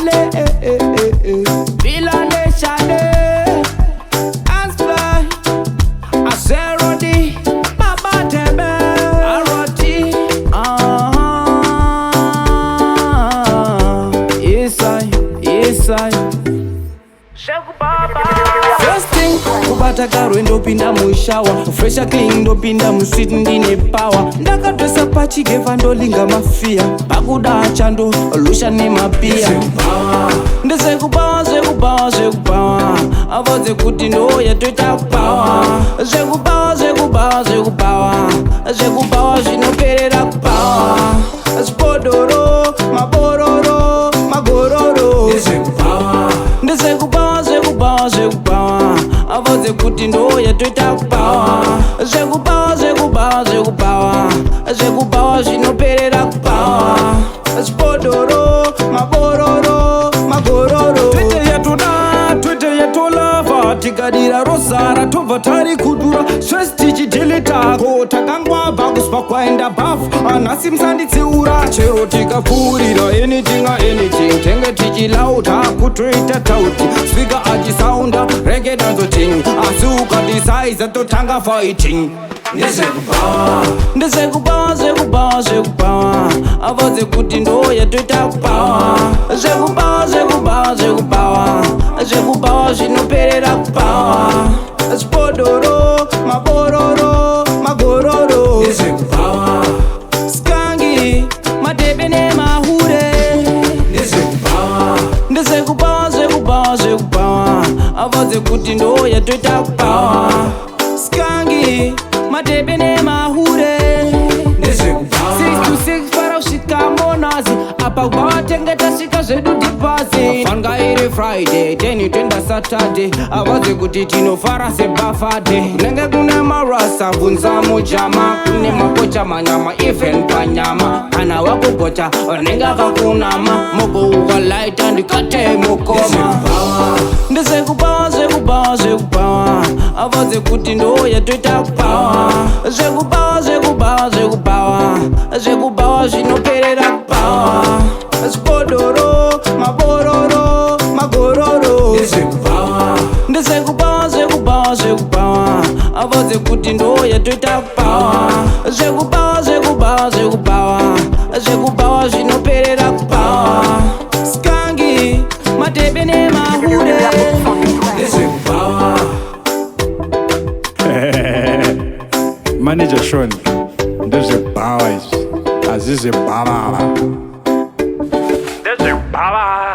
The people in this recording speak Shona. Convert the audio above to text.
Shale, Villane Shale, Asfly, Aserodi, Baba Tebe, Aroti, Isai, First thing, kubata karo ndopinda mushawa, fresha clean ndopinda musweet ndine power. Ndakadresa pachi geva ndolinga mafia, pakuda chando lusha ne mapia. Zvekubawa, avoze kuti ndo yatoita kubawa. Zvekubawa, zvinoperera kubawa. Spodoro, mabororo, magororo. Zvekubawa, avoze kuti ndo yatoita kubawa. Zvekubawa, zvinoperera kubawa. Spodoro, mabororo, magororo. Twete yatolava tikadira rosara tobva tari kudura stress tichidilita ko takangwabva kusva kwaenda bafu anhasi musanditsiura chero tikapfuurira anything tenge tichilauta kutoita tauti svika achisaunda rege danzoting asi ukadisaiza totanga fighting. Zvekubawa, avoze kuti ndo yatoita kubawa. Zvekubawa, zvinoperera kubawa. Spodoro, mabororo, magororo. Skangi, madebe nemahure. Zvekubawa, avoze kuti ndo yatoita kubawa. Skangi, madebe nemahure. 6 to 6 para usvika monazi apa kubawa tenge tasvika zvedu dhipazi. Fanga iri Friday 10 toenda Saturday avaze kuti tinofara sebafade. Nenge kune marasa bvunza mujama kune makocha manyama even panyama kana wakugota nenge akakunama mogo ukalaita ndikate mukoma. Zvekubawa, avoze kuti ndo yatoita kubawa. Zvekubawa, zvinoperera kubawa. Spodoro, mabororo, magororo. Zvekubawa, avoze kuti ndo yatoita kubawa. Zvekubawa, zvinoperera kubawa. Skangi, madebe nemahure. Manager Sean, Zvekubawa, Azize Baba. Zvekubawa.